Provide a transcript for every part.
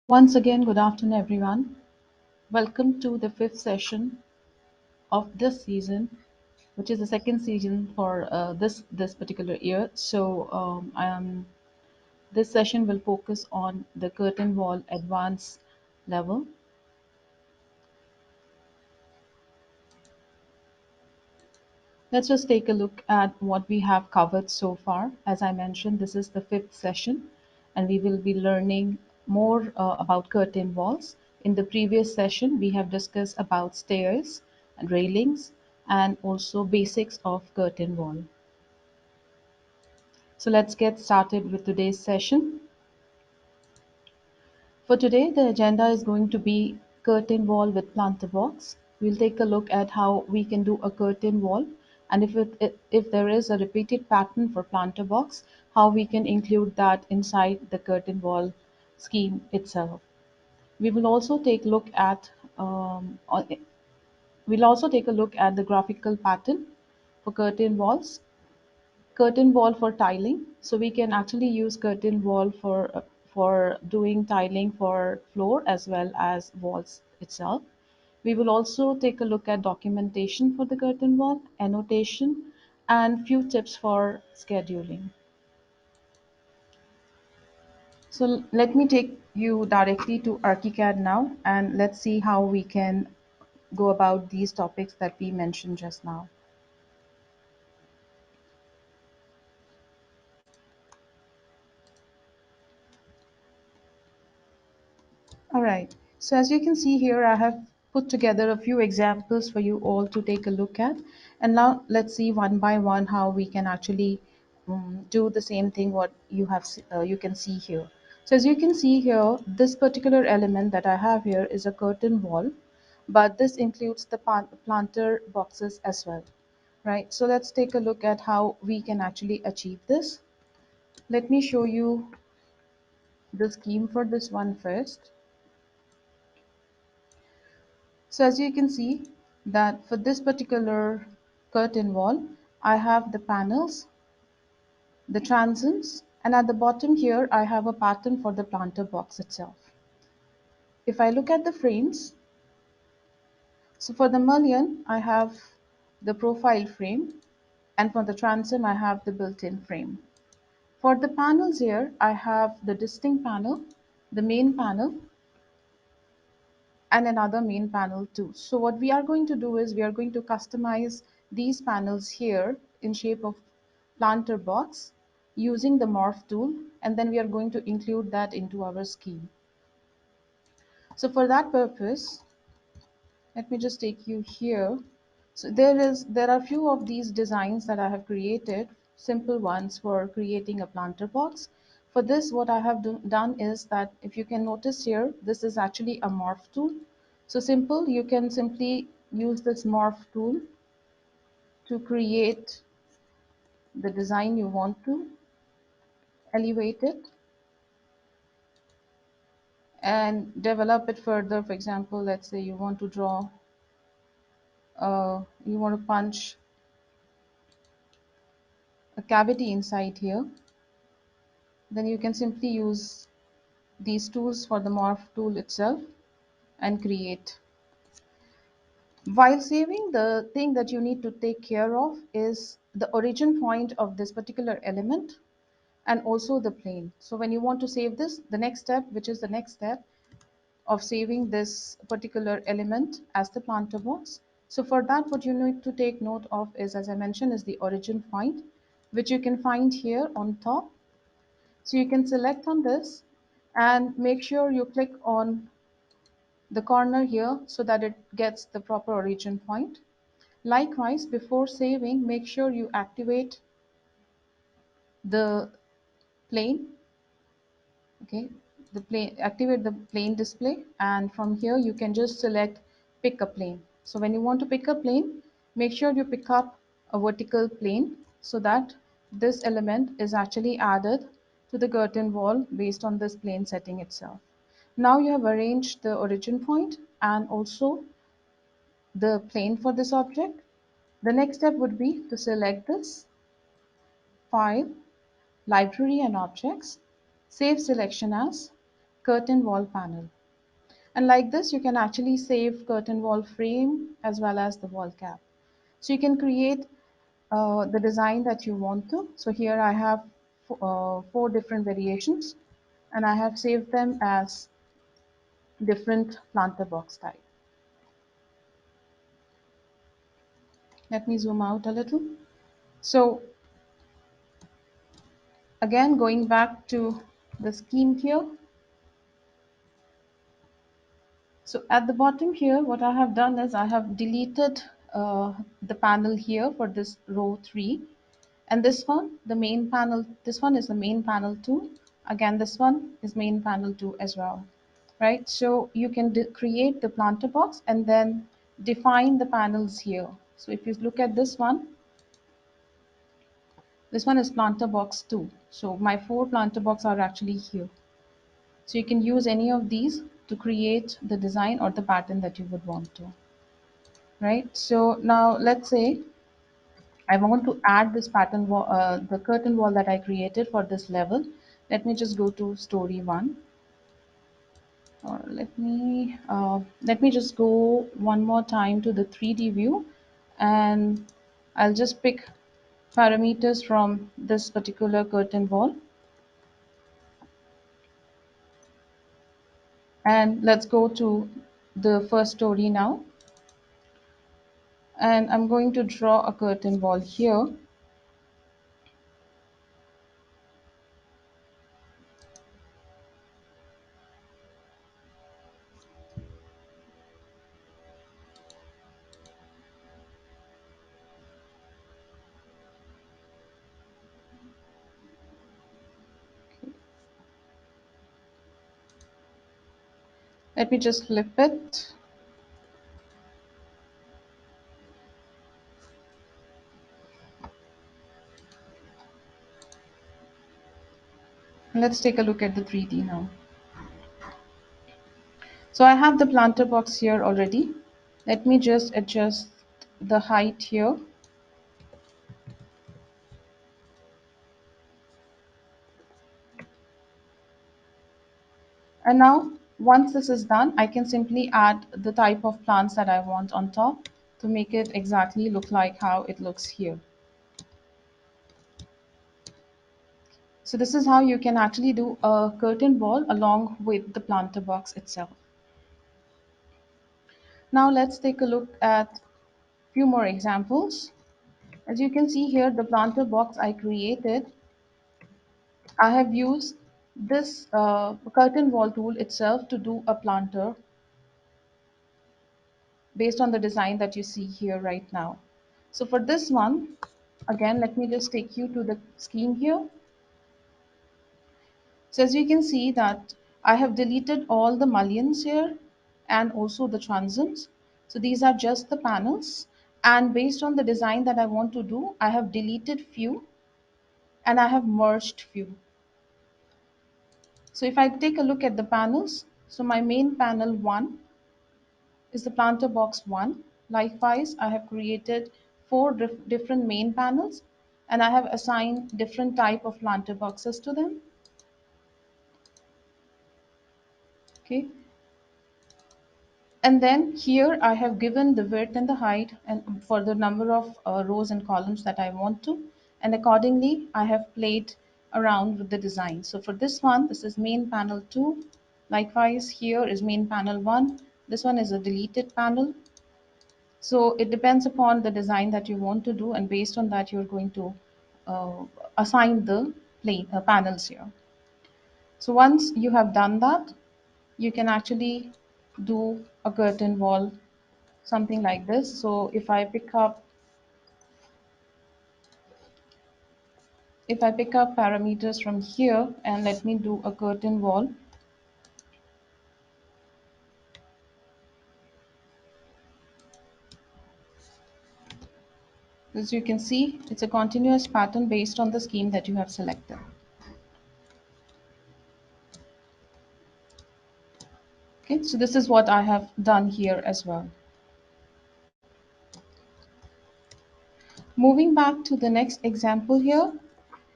Once again, good afternoon, everyone. Welcome to the fifth session of this season, which is the second season for this particular year. This session will focus on the curtain wall advanced level. Let's just take a look at what we have covered so far. As I mentioned, this is the fifth session, and we will be learning more about curtain walls. In the previous session, we have discussed about stairs and railings and also basics of curtain wall. So let's get started with today's session. For today, the agenda is going to be curtain wall with planter box. We'll take a look at how we can do a curtain wall, and if there is a repeated pattern for planter box, how we can include that inside the curtain wall scheme itself. We will also take a look at we'll also take a look at the graphical pattern for curtain wall for tiling. So we can actually use curtain wall for doing tiling for floor as well as walls itself. We will also take a look at documentation for the curtain wall, annotation, and few tips for scheduling. So let me take you directly to Archicad now, and let's see how we can go about these topics that we mentioned just now. All right. So as you can see here, I have put together a few examples for you all to take a look at. And now let's see one by one how we can actually do the same thing what you can see here. So as you can see here, this particular element that I have here is a curtain wall, but this includes the planter boxes as well, right? So let's take a look at how we can actually achieve this. Let me show you the scheme for this one first. So as you can see that for this particular curtain wall, I have the panels, the transients, and at the bottom here, I have a pattern for the planter box itself. If I look at the frames, so for the mullion, I have the profile frame, and for the transom, I have the built-in frame. For the panels here, I have the distinct panel, the main panel, and another main panel too. So what we are going to do is we are going to customize these panels here in shape of planter box using the morph tool, and then we are going to include that into our scheme. So for that purpose, let me just take you here. So there are few of these designs that I have created, simple ones for creating a planter box. For this, what I have done is that if you can notice here, this is actually a morph tool. So simple, you can simply use this morph tool to create the design you want to, elevate it, and develop it further. For example, let's say you want to draw, you want to punch a cavity inside here, then you can simply use these tools for the morph tool itself and create. While saving, the thing that you need to take care of is the origin point of this particular element and also the plane. So when you want to save this, the next step, which is the next step of saving this particular element as the planter box. So for that, what you need to take note of is, as I mentioned, is the origin point, which you can find here on top. So you can select on this and make sure you click on the corner here so that it gets the proper origin point. Likewise, before saving, make sure you activate the plane. Okay, the plane, activate the plane display, and from here you can just select pick a plane. So when you want to pick a plane, make sure you pick up a vertical plane so that this element is actually added to the curtain wall based on this plane setting itself. Now you have arranged the origin point and also the plane for this object. The next step would be to select this file, library and objects, save selection as, curtain wall panel. And like this, you can actually save curtain wall frame as well as the wall cap. So you can create the design that you want to. So here I have four different variations, and I have saved them as different planter box type. Let me zoom out a little. So again, going back to the scheme here. So at the bottom here, what I have done is I have deleted the panel here for this row 3. And this one, the main panel, this one is the main panel 2. Again, this one is main panel 2 as well, right? So you can create the planter box and then define the panels here. So if you look at this one is planter box 2. So my 4 planter box are actually here. So you can use any of these to create the design or the pattern that you would want to, right? So now let's say I want to add this pattern wall, the curtain wall that I created for this level. Let me just go to story 1, or let me just go one more time to the 3D view, and I'll just pick parameters from this particular curtain wall, and let's go to the first story now. And I'm going to draw a curtain wall here. Let me just flip it. Let's take a look at the 3D now. So I have the planter box here already. Let me just adjust the height here. And now, once this is done, I can simply add the type of plants that I want on top to make it exactly look like how it looks here. So this is how you can actually do a curtain wall along with the planter box itself. Now let's take a look at a few more examples. As you can see here, the planter box I created, I have used this curtain wall tool itself to do a planter based on the design that you see here right now. So for this one, again, let me just take you to the scheme here. So as you can see that I have deleted all the mullions here and also the transients. So these are just the panels. And based on the design that I want to do, I have deleted few and I have merged few. So if I take a look at the panels, so my main panel 1 is the planter box 1. Likewise, I have created 4 different main panels and I have assigned different type of planter boxes to them. Okay. And then here I have given the width and the height and for the number of rows and columns that I want to. And accordingly, I have played around with the design. So for this one, this is main panel 2. Likewise, here is main panel 1. This one is a deleted panel. So it depends upon the design that you want to do, and based on that, you're going to uh, assign the panels here. So once you have done that, you can actually do a curtain wall, something like this. So if I pick up parameters from here and let me do a curtain wall, as you can see, it's a continuous pattern based on the scheme that you have selected. Okay, so this is what I have done here as well. Moving back to the next example here,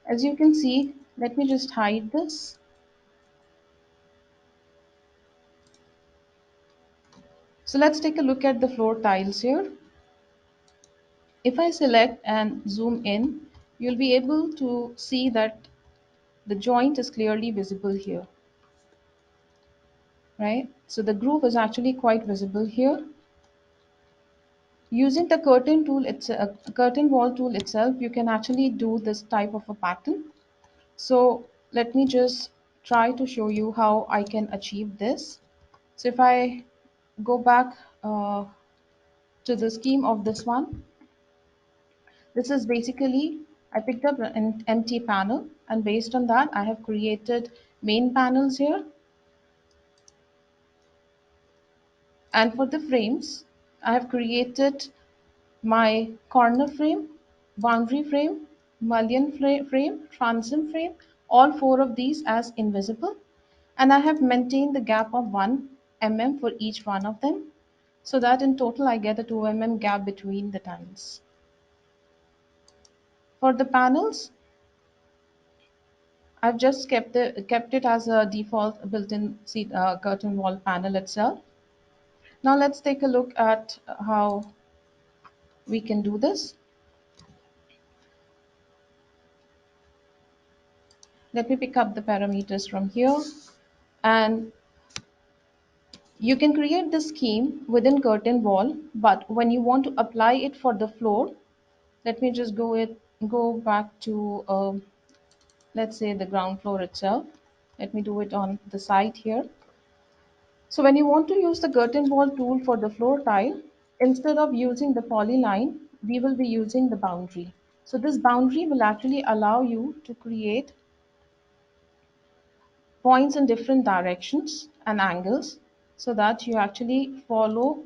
as you can see, let me just hide this. So let's take a look at the floor tiles here. If I select and zoom in, you'll be able to see that the joint is clearly visible here, right? So the groove is actually quite visible here. Using the curtain tool, curtain wall tool itself, you can actually do this type of a pattern. So let me just try to show you how I can achieve this. So if I go back to the scheme of this one, this is basically, I picked up an empty panel, and based on that, I have created main panels here. And for the frames, I have created my corner frame, boundary frame, mullion frame, transom frame, all four of these as invisible. And I have maintained the gap of 1 mm for each one of them, so that in total I get a 2 mm gap between the tiles. For the panels, I've just kept it as a default built-in curtain wall panel itself. Now let's take a look at how we can do this. Let me pick up the parameters from here, and you can create the scheme within curtain wall, but when you want to apply it for the floor, let me just go back to let's say the ground floor itself. Let me do it on the side here. So when you want to use the curtain wall tool for the floor tile, instead of using the polyline, we will be using the boundary. So this boundary will actually allow you to create points in different directions and angles, so that you actually follow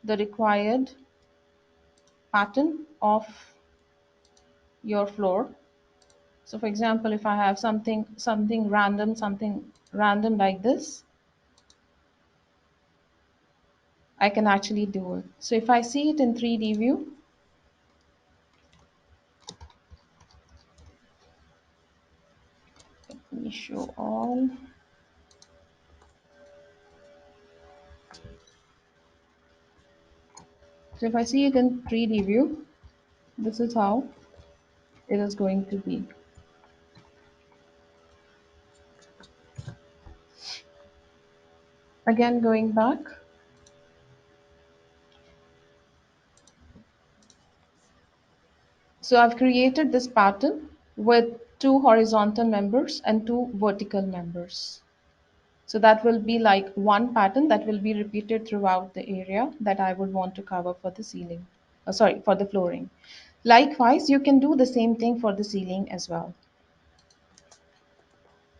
the required pattern of your floor. So for example, if I have something random like this, I can actually do it. So if I see it in 3D view, let me show all. So if I see it in 3D view, this is how it is going to be. Again, going back. So I've created this pattern with two horizontal members and two vertical members. So that will be like one pattern that will be repeated throughout the area that I would want to cover for the ceiling. Sorry, for the flooring. Likewise, you can do the same thing for the ceiling as well.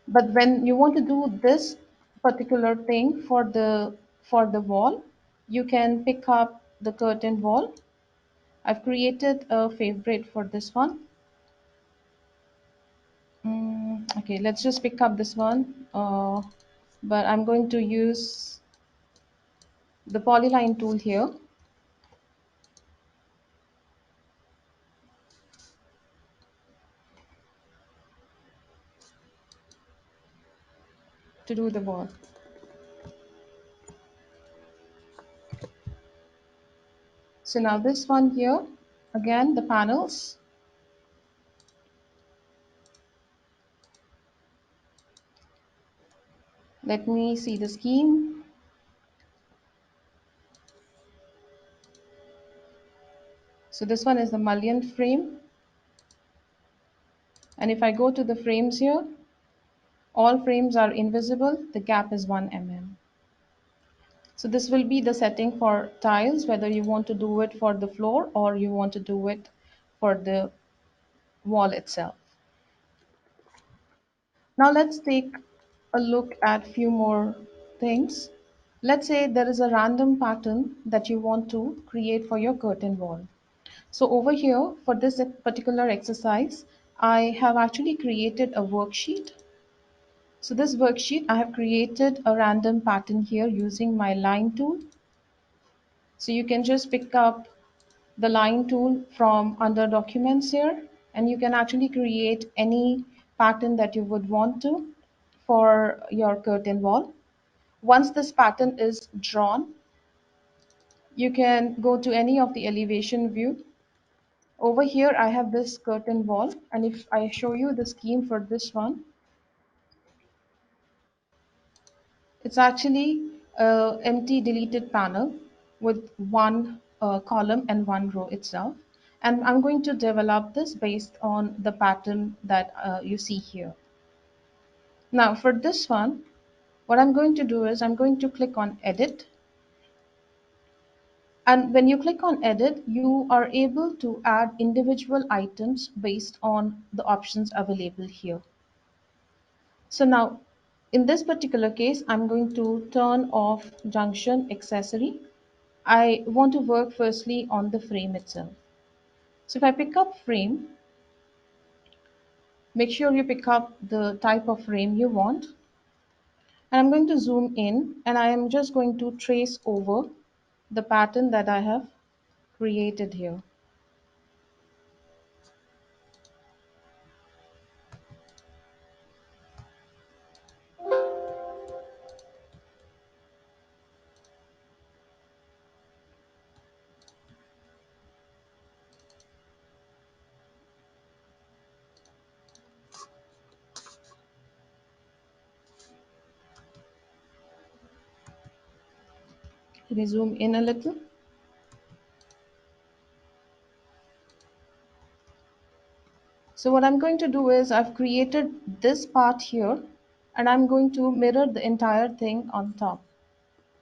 But when you want to do this particular thing for the wall, you can pick up the curtain wall. I've created a favorite for this one. Okay, let's just pick up this one. But I'm going to use the polyline tool here to do the wall. So now this one here, again the panels. Let me see the scheme. So this one is the mullion frame. And if I go to the frames here, all frames are invisible. The gap is 1 mm. So this will be the setting for tiles, whether you want to do it for the floor or you want to do it for the wall itself. Now let's take a look at few more things. Let's say there is a random pattern that you want to create for your curtain wall. So over here for this particular exercise, I have actually created a worksheet. So this worksheet, I have created a random pattern here using my line tool. So you can just pick up the line tool from under documents here, and you can actually create any pattern that you would want to for your curtain wall. Once this pattern is drawn, You can go to any of the elevation view. Over here, I have this curtain wall, and if I show you the scheme for this one, it's actually a empty deleted panel with one column and one row itself. And I'm going to develop this based on the pattern that you see here. Now for this one, what I'm going to do is I'm going to click on edit. And when you click on edit, you are able to add individual items based on the options available here. So now in this particular case, I'm going to turn off junction accessory. I want to work firstly on the frame itself. So if I pick up frame, make sure you pick up the type of frame you want. And I'm going to zoom in and I am just going to trace over the pattern that I have created here. Let me zoom in a little. So what I'm going to do is I've created this part here and I'm going to mirror the entire thing on top.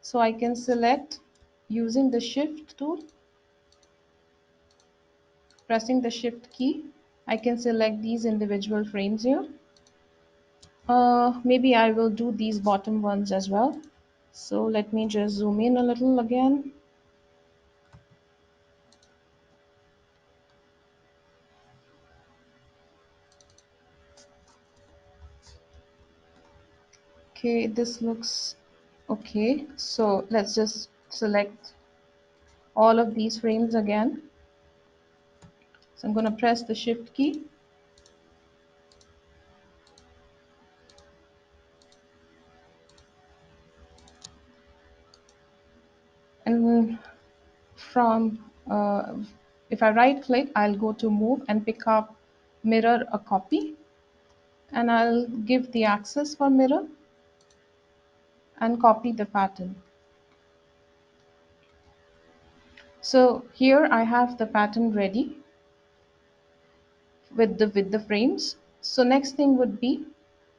So I can select using the shift tool, pressing the shift key. I can select these individual frames here. Maybe I will do these bottom ones as well. So let me just zoom in a little again. Okay, this looks okay. So let's just select all of these frames again. So I'm going to press the shift key. And from, if I right click, I'll go to move and pick up mirror a copy. And I'll give the access for mirror and copy the pattern. So here I have the pattern ready with the frames. So next thing would be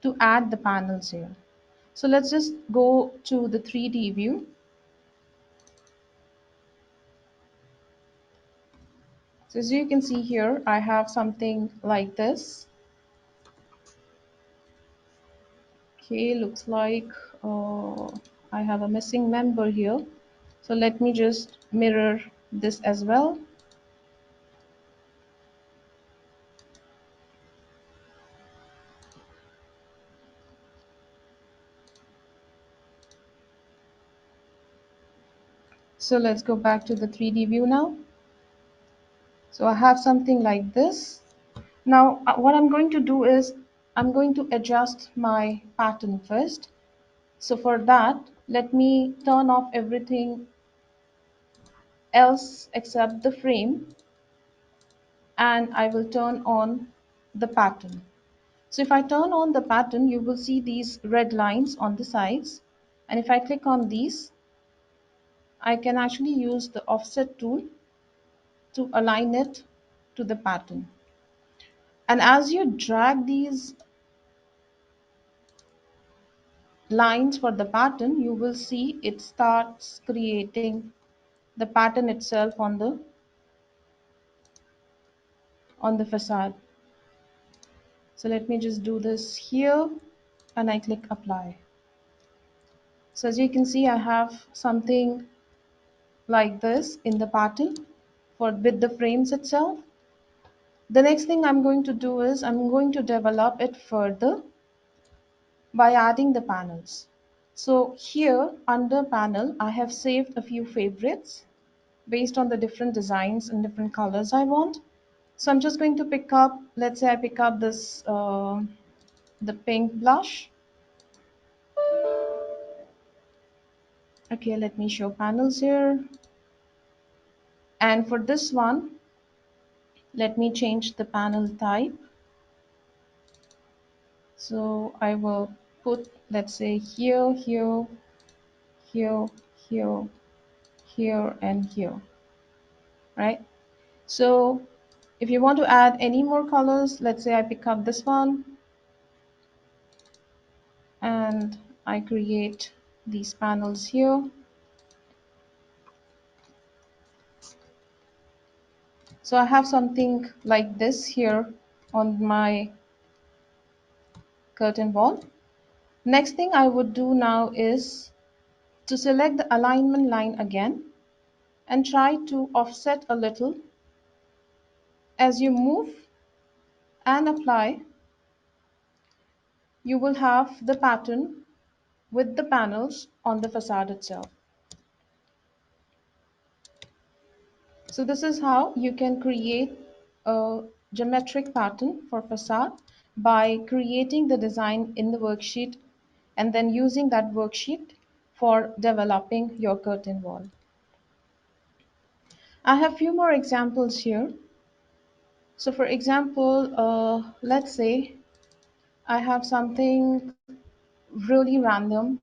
to add the panels here. So let's just go to the 3D view. So as you can see here, I have something like this. Okay, looks like I have a missing member here. So let me just mirror this as well. So let's go back to the 3D view now. So I have something like this. Now what I'm going to do is I'm going to adjust my pattern first. So for that, let me turn off everything else except the frame and I will turn on the pattern. So if I turn on the pattern, you will see these red lines on the sides. And if I click on these, I can actually use the offset tool to align it to the pattern. And as you drag these lines for the pattern, you will see it starts creating the pattern itself on the facade. So let me just do this here and I click apply. So as you can see, I have something like this in the pattern for with the frames itself. The next thing I'm going to do is I'm going to develop it further by adding the panels. So here under panel, I have saved a few favorites based on the different designs and different colors I want. So I'm just going to pick up, let's say I pick up this, the pink blush. Okay, let me show panels here. And for this one, let me change the panel type. So I will put, let's say, here, here, here, here, here, and here, right? So if you want to add any more colors, let's say I pick up this one and I create these panels here. So I have something like this here on my curtain wall. Next thing I would do now is to select the alignment line again and try to offset a little. As you move and apply, you will have the pattern with the panels on the facade itself. So this is how you can create a geometric pattern for facade by creating the design in the worksheet and then using that worksheet for developing your curtain wall. I have few more examples here. So for example, let's say I have something really random.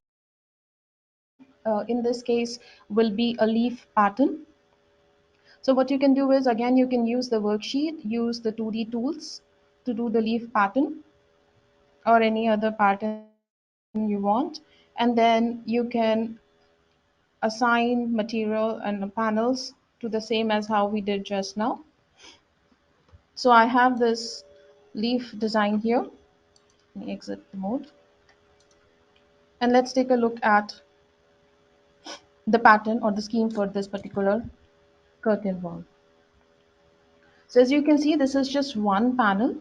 In this case will be a leaf pattern. So what you can do is, again, you can use the worksheet, use the 2D tools to do the leaf pattern or any other pattern you want. And then you can assign material and panels to the same as how we did just now. So I have this leaf design here. Let me exit the mode. And let's take a look at the pattern or the scheme for this particular curtain wall. So as you can see, this is just one panel,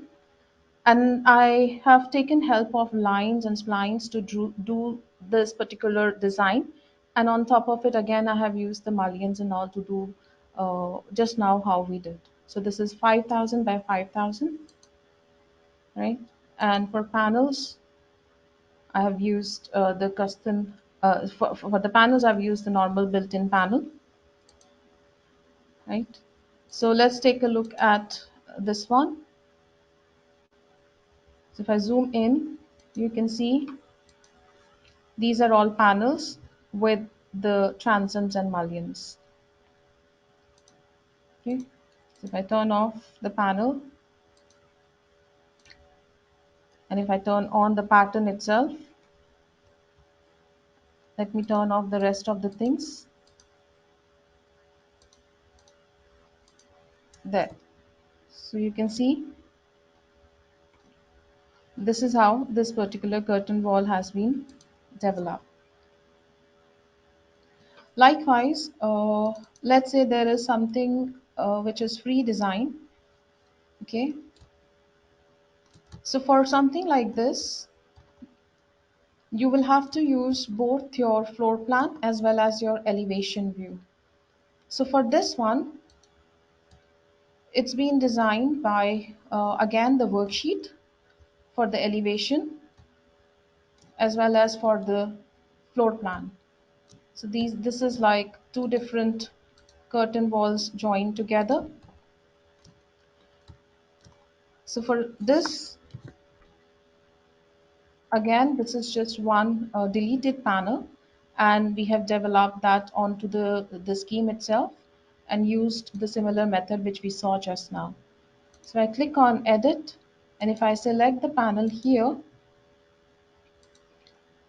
and I have taken help of lines and splines to do this particular design. And on top of it, again, I have used the mullions and all to do just now how we did. So this is 5,000 by 5,000, right? And for panels, I have used the custom, for the panels, I've used the normal built-in panel, right? So let's take a look at this one. So if I zoom in, you can see these are all panels with the transoms and mullions. Okay. So if I turn off the panel and if I turn on the pattern itself, let me turn off the rest of the things. There. So you can see this is how this particular curtain wall has been developed. Likewise, let's say there is something which is free design. Okay. So for something like this, you will have to use both your floor plan as well as your elevation view. So for this one, it's been designed by, again, the worksheet for the elevation as well as for the floor plan. So this is like two different curtain walls joined together. So for this, again, this is just one deleted panel, and we have developed that onto the scheme itself and used the similar method which we saw just now. So I click on edit, and if I select the panel here,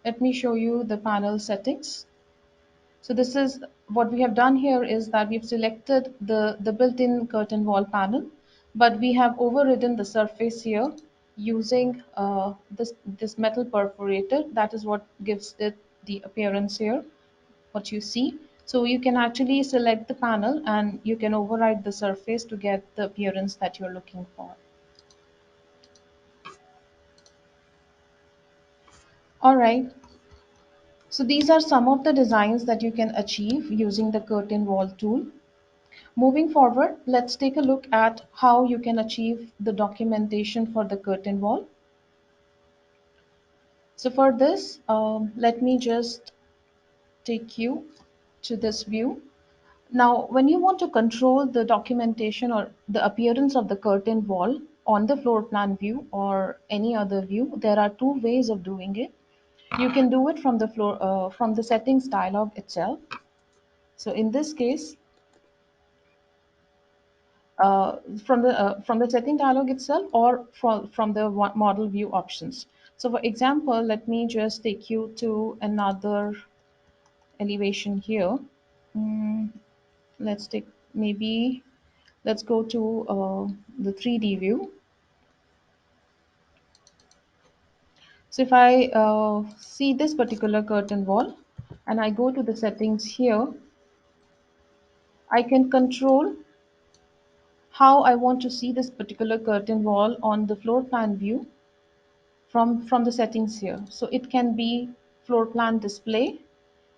let me show you the panel settings. So this is what we have done here is that we've selected the built-in curtain wall panel, but we have overridden the surface here using this metal perforator. That is what gives it the appearance here, what you see. So you can actually select the panel and you can override the surface to get the appearance that you're looking for. All right. So these are some of the designs that you can achieve using the curtain wall tool. Moving forward, let's take a look at how you can achieve the documentation for the curtain wall. So for this, let me just take you to this view. Now, when you want to control the documentation or the appearance of the curtain wall on the floor plan view or any other view, there are two ways of doing it. You can do it from the from the settings dialog itself. So in this case, from the setting dialog itself or from the model view options. So for example, let me just take you to another elevation here. Mm, let's take maybe let's go to the 3D view. So if I see this particular curtain wall and I go to the settings here, I can control how I want to see this particular curtain wall on the floor plan view from the settings here. So it can be floor plan display,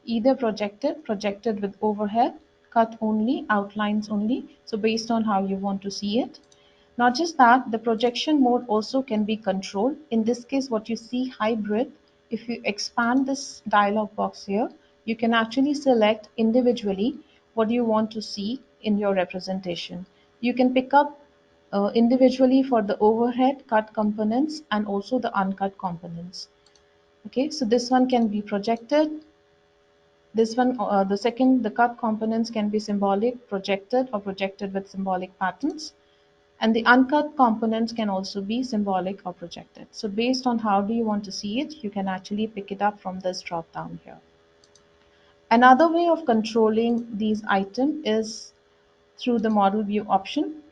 either projected with overhead, cut only, outlines only. So based on how you want to see it. Not just that, the projection mode also can be controlled. In this case, what you see hybrid, if you expand this dialog box here, you can actually select individually what you want to see in your representation. You can pick up individually for the overhead cut components and also the uncut components. Okay, so this one can be projected. This one, the second, the cut components can be symbolic, projected, or projected with symbolic patterns. And the uncut components can also be symbolic or projected. So based on how do you want to see it, you can actually pick it up from this drop down here. Another way of controlling these items is through the model view option.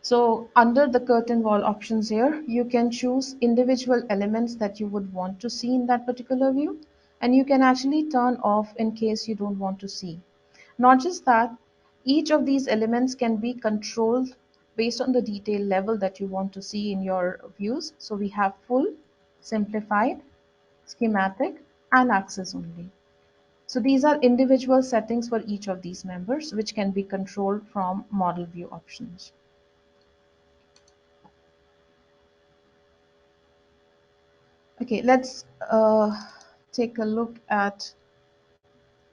So under the curtain wall options here, you can choose individual elements that you would want to see in that particular view, and you can actually turn off in case you don't want to see. Not just that, each of these elements can be controlled based on the detail level that you want to see in your views. So we have full, simplified, schematic, and access only. So these are individual settings for each of these members, which can be controlled from model view options. Okay, let's take a look at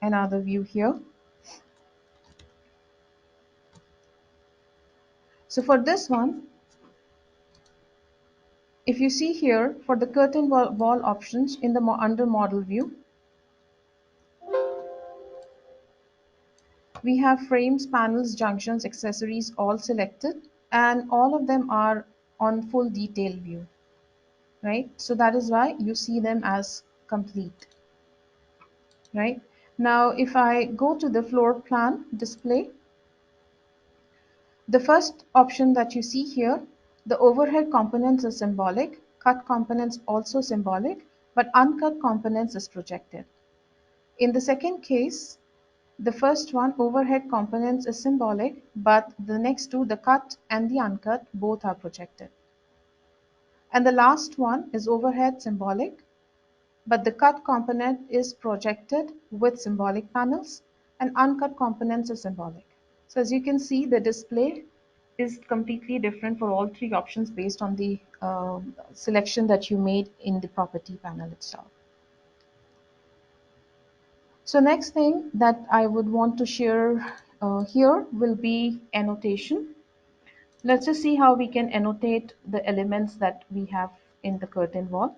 another view here. So for this one, if you see here for the curtain wall options in the under model view, we have frames, panels, junctions, accessories all selected, and all of them are on full detail view, right? So that is why you see them as complete, right? Now, if I go to the floor plan display, the first option that you see here, the overhead components are symbolic, cut components also symbolic, but uncut components is projected. In the second case, the first one, overhead components, is symbolic, but the next two, the cut and the uncut, both are projected. And the last one is overhead symbolic, but the cut component is projected with symbolic panels, and uncut components are symbolic. So as you can see, the display is completely different for all three options based on the selection that you made in the property panel itself. So next thing that I would want to share here will be annotation. Let's just see how we can annotate the elements that we have in the curtain wall.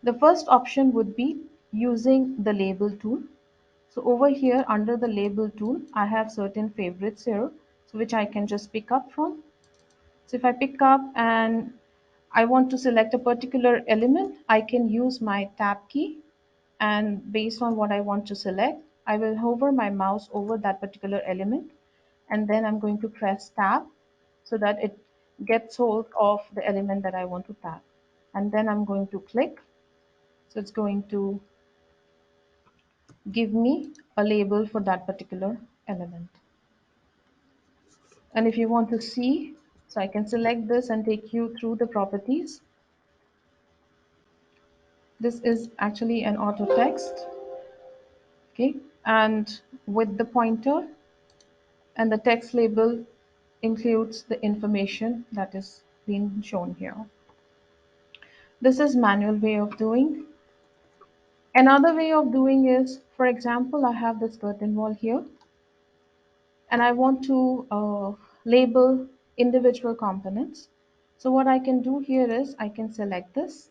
The first option would be using the label tool. So over here under the label tool, I have certain favorites here, so which I can just pick up from. So if I pick up and I want to select a particular element, I can use my tab key, and based on what I want to select, I will hover my mouse over that particular element, and then I'm going to press tab so that it gets hold of the element that I want to tab. And then I'm going to click. So it's going to give me a label for that particular element. And if you want to see, so I can select this and take you through the properties. This is actually an auto text, okay, and with the pointer, and the text label includes the information that is being shown here. This is manual way of doing. Another way of doing is, for example, I have this curtain wall here and I want to label individual components. So what I can do here is I can select this.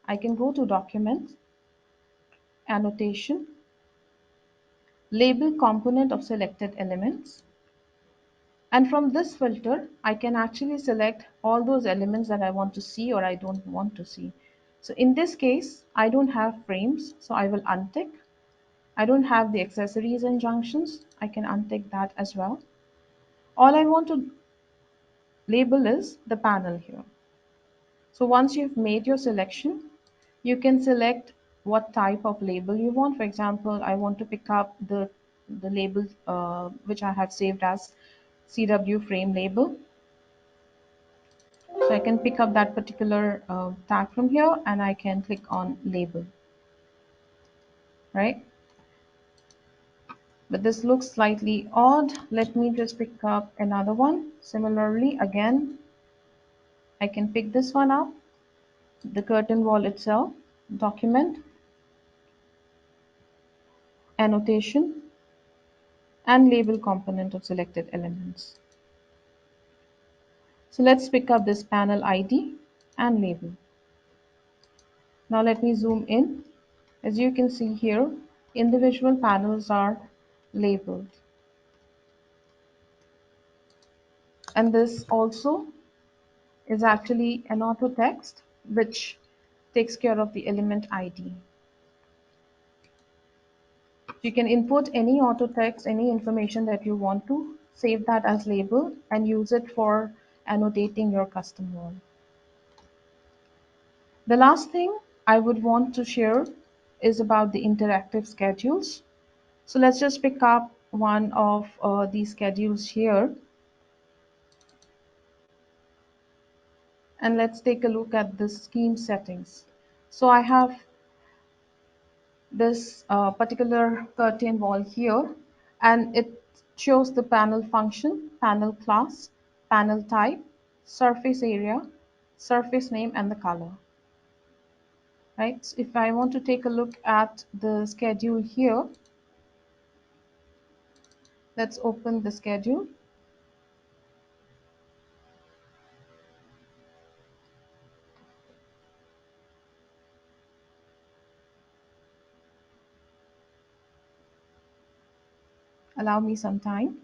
I can go to Document, Annotation, Label Component of Selected Elements. And from this filter, I can actually select all those elements that I want to see or I don't want to see. So in this case, I don't have frames, so I will untick. I don't have the accessories and junctions. I can untick that as well. All I want to label is the panel here. So once you've made your selection, you can select what type of label you want. For example, I want to pick up the label which I have saved as CW frame label. So I can pick up that particular tag from here and I can click on label, right? But this looks slightly odd. Let me just pick up another one. Similarly, again, I can pick this one up, the curtain wall itself, document, annotation, and label component of selected elements. So let's pick up this panel ID and label. Now let me zoom in. As you can see here, individual panels are labeled. And this also is actually an auto text which takes care of the element ID. You can input any auto text, any information that you want to, save that as label and use it for annotating your custom wall. The last thing I would want to share is about the interactive schedules. So let's just pick up one of these schedules here and let's take a look at the scheme settings. So I have this particular curtain wall here and it shows the panel function, panel class, panel type, surface area, surface name and the color. Right? So if I want to take a look at the schedule here, let's open the schedule. Allow me some time.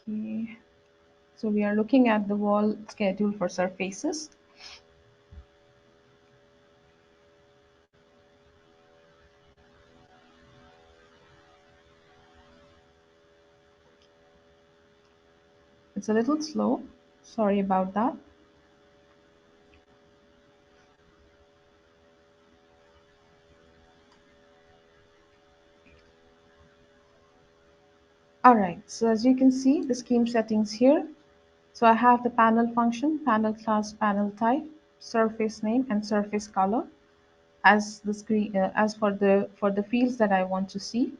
Okay. So we are looking at the wall schedule for surfaces. It's a little slow. Sorry about that. Alright, so as you can see, the scheme settings here. So I have the panel function, panel class, panel type, surface name, and surface color as the screen as for the fields that I want to see.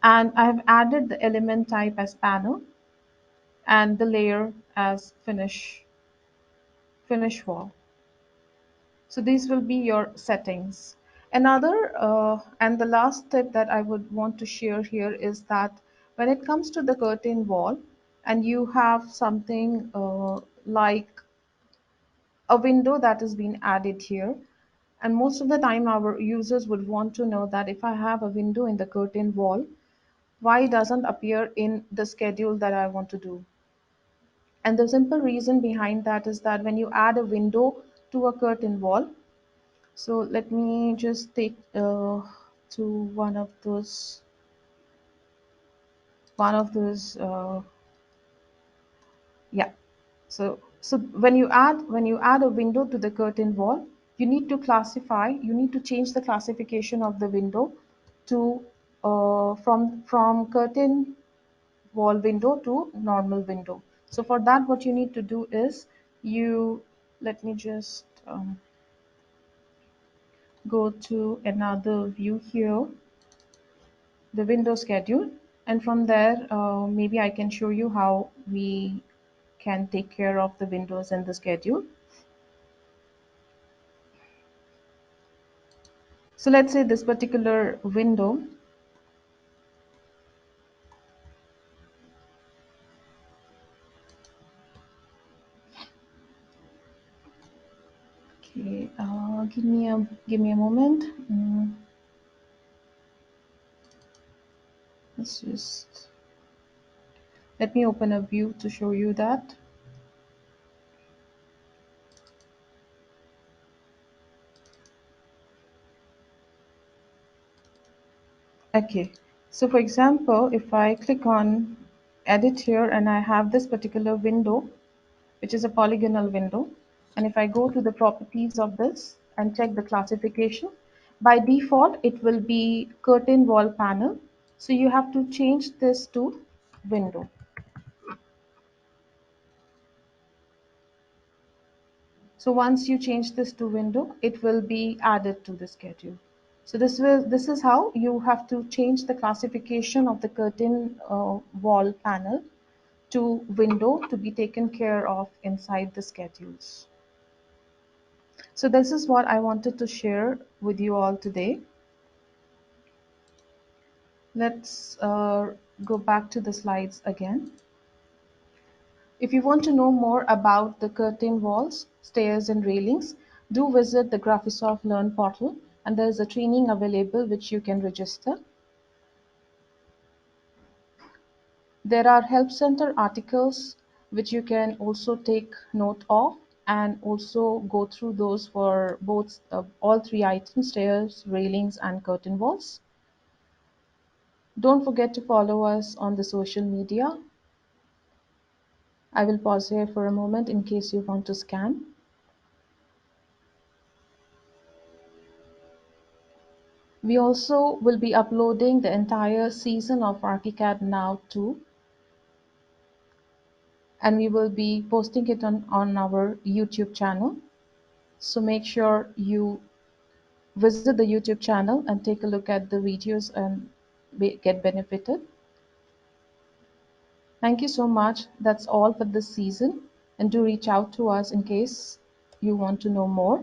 And I have added the element type as panel and the layer as finish wall. So these will be your settings. Another and the last tip that I would want to share here is that when it comes to the curtain wall and you have something like a window that has been added here, and most of the time our users would want to know that if I have a window in the curtain wall, why it doesn't appear in the schedule that I want to do. And the simple reason behind that is that when you add a window to a curtain wall, so let me just take to one of those yeah. So when you add a window to the curtain wall, you need to change the classification of the window to from curtain wall window to normal window. So for that, what you need to do is you let me just go to another view here, the window schedule, And from there, maybe I can show you how we can take care of the windows in the schedule. So let's say this particular window, okay, give me a moment. Let's just let me open a view to show you that. Okay, so for example, if I click on edit here and I have this particular window, which is a polygonal window, and if I go to the properties of this and check the classification, by default it will be curtain wall panel. So you have to change this to window. So once you change this to window, it will be added to the schedule. So this is how you have to change the classification of the curtain wall panel to window to be taken care of inside the schedules. So this is what I wanted to share with you all today. Let's go back to the slides again. If you want to know more about the curtain walls, stairs and railings, do visit the Graphisoft Learn portal, and there is a training available which you can register. There are help center articles which you can also take note of and also go through those for both all three items: stairs, railings and curtain walls. Don't forget to follow us on the social media. I will pause here for a moment in case you want to scan. We also will be uploading the entire season of Archicad now too, and we will be posting it on our YouTube channel. So make sure you visit the YouTube channel and take a look at the videos and get benefited. Thank you so much. That's all for this season. And do reach out to us in case you want to know more.